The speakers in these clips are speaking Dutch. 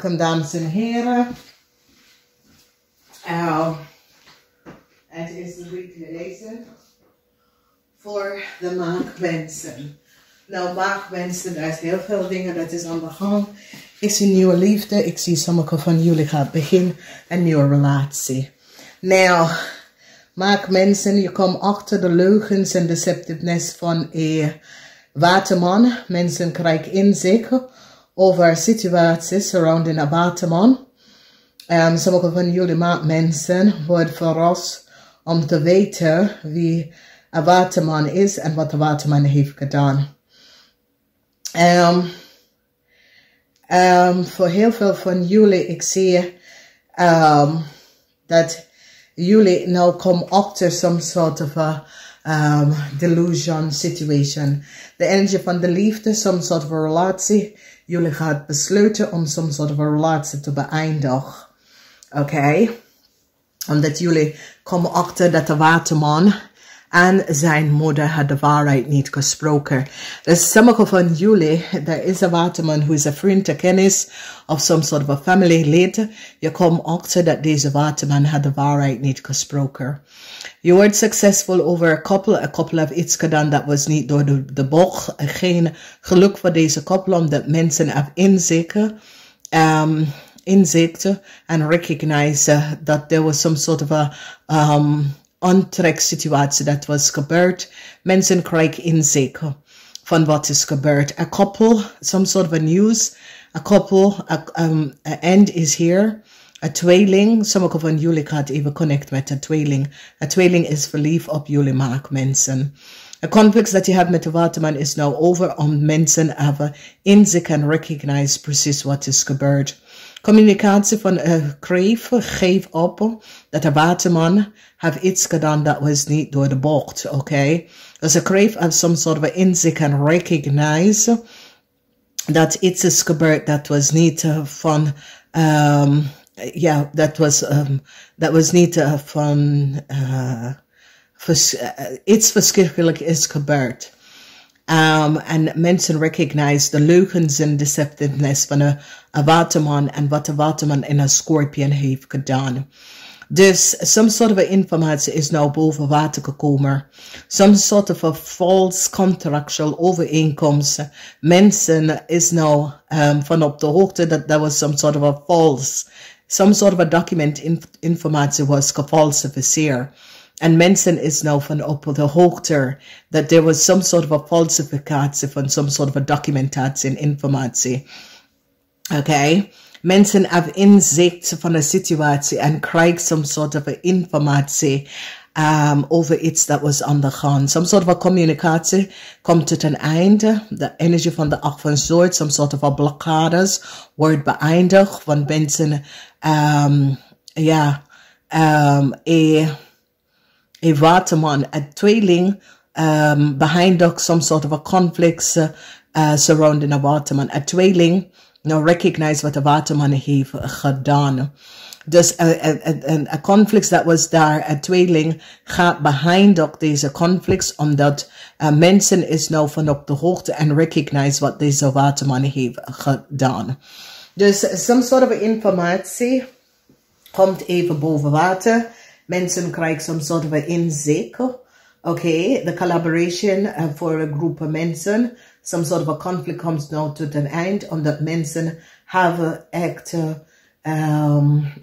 Welkom dames en heren. Het is de weekly lezing voor de maagdmensen. Nou, maagdmensen, er is heel veel dingen dat is aan de gang. Ik zie nieuwe liefde. Ik zie sommige van jullie gaan beginnen een nieuwe relatie. Nou, maagdmensen, je komt achter de leugens en deceptiveness van een waterman. Mensen krijgen inzicht over situaties surrounding een waterman. Sommige van jullie mensen worden verrast om te weten wie een waterman is en wat de waterman heeft gedaan. Voor heel veel van jullie, ik zie dat jullie nou komen achter some sort of a delusion situation. De energie van de liefde, some sort of a relatie. Jullie gaan besluiten om some sort of a relatie te beëindigen. Oké? Omdat jullie komen achter dat de waterman en zijn moeder had de waarheid niet gesproken. Dus sommige van jullie, er is een waterman who is een vriend, een kennis of some sort of a family lid. Je komt achter dat deze waterman had de waarheid niet gesproken. Je wordt succesvol over een koppel heeft iets gedaan dat was niet door de bocht. Geen geluk voor deze koppel, omdat mensen hebben inzichten en recognize that there was some sort of a ontrek situatie dat was gebeurd. Mensen krijgen inzicht van wat is gebeurd. A couple, some sort of a news. A couple, an end is here. A tweeling, sommige van jullie gaat even connect met een tweeling. Een tweeling is verliefd op jullie mensen. Een conflict dat je hebt met de waterman is nou over, om mensen hebben inzicht en recognize precies wat is gebeurd. Communicatie van geef op dat de waterman heeft iets gedaan dat was niet door de bocht, oké? Dus een kreef heeft some sort of inzicht en recognize dat iets is gebeurd dat was niet van dat was niet van iets verschrikkelijk is gebeurd. En mensen recognize de leugens en deceptiveness van een waterman en wat de waterman in een scorpion heeft gedaan. Dus some sort of informatie is nou boven water gekomen. Some sort of a false contractual overeenkomst. Mensen is nou van op de hoogte dat there was some sort of a false, some sort of a document informatie was gefalsificeerd. En mensen is nou van op de hoogte that there was some sort of a falsificatie van some sort of a documentatie en informatie. Oké? Mensen hebben inzicht van de situatie en krijgen some sort of a informatie over iets dat was aan de gang. Some sort of a communicatie komt tot een einde. De energie van de 8 van Zwaard, some sort of a blokkades wordt beëindigd. Want mensen, een waterman, een tweeling, beëindigt some sort of a conflict surrounding a waterman. Een tweeling, nou recognize wat de waterman heeft gedaan. Dus een conflict dat was daar, een tweeling gaat beëindigen deze conflicts, omdat mensen is nou van op de hoogte en recognize wat deze waterman heeft gedaan. Dus some sort of informatie komt even boven water. Mensen krijgen some sort of inzicht. Oké, de collaboration voor een groep mensen. Some sort of a conflict comes now tot een eind, omdat mensen hebben echt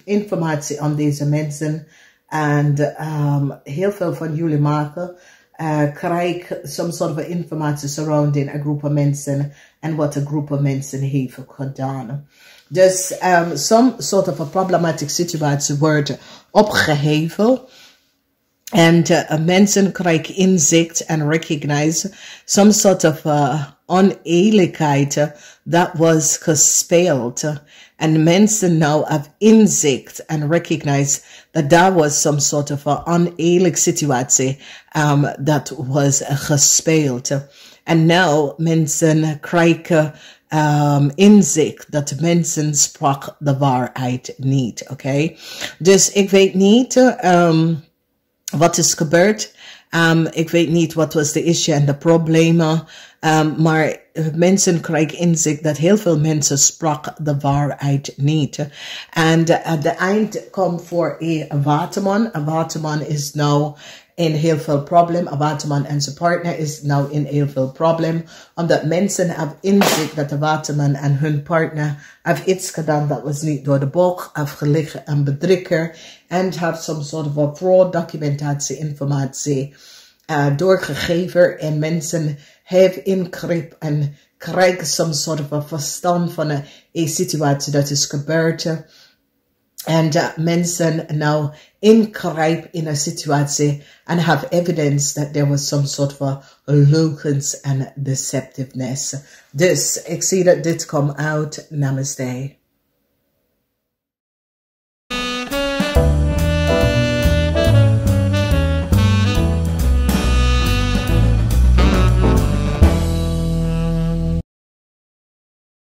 informatie aan deze mensen. En heel veel van jullie maken krijgen some sort of informatie surrounding een groep mensen en wat een groep mensen heeft gedaan. Dus some sort of a problematic situatie wordt opgeheven. En mensen krijgen inzicht en recognize some sort of oneerlijkheid dat was gespeeld. En mensen nou have inzicht en recognize that there was some sort of a oneerlijke situatie dat was gespeeld. En nou mensen krijgen inzicht dat mensen sprak de waarheid niet, oké? Dus ik weet niet wat is gebeurd. Ik weet niet wat was de issue en de problemen. Maar mensen krijgen inzicht dat heel veel mensen sprak de waarheid niet. En de eind komt voor een waterman. Een waterman is nou in heel veel probleem. Een waterman en zijn partner is nou in heel veel probleem. Omdat mensen hebben inzicht dat de waterman en hun partner hebben iets gedaan dat was niet door de bocht, afgelegen en bedrikker. En heeft some sort of fraud documentatie, informatie doorgegeven. En mensen hebben ingreep en krijgen some sort of verstand van een situatie dat is gebeurd. En mensen nou ingrijpen in een situatie and have evidence that there was some sort of leugens and deceptiveness. Dus ik zie dat dit komt uit. Namaste.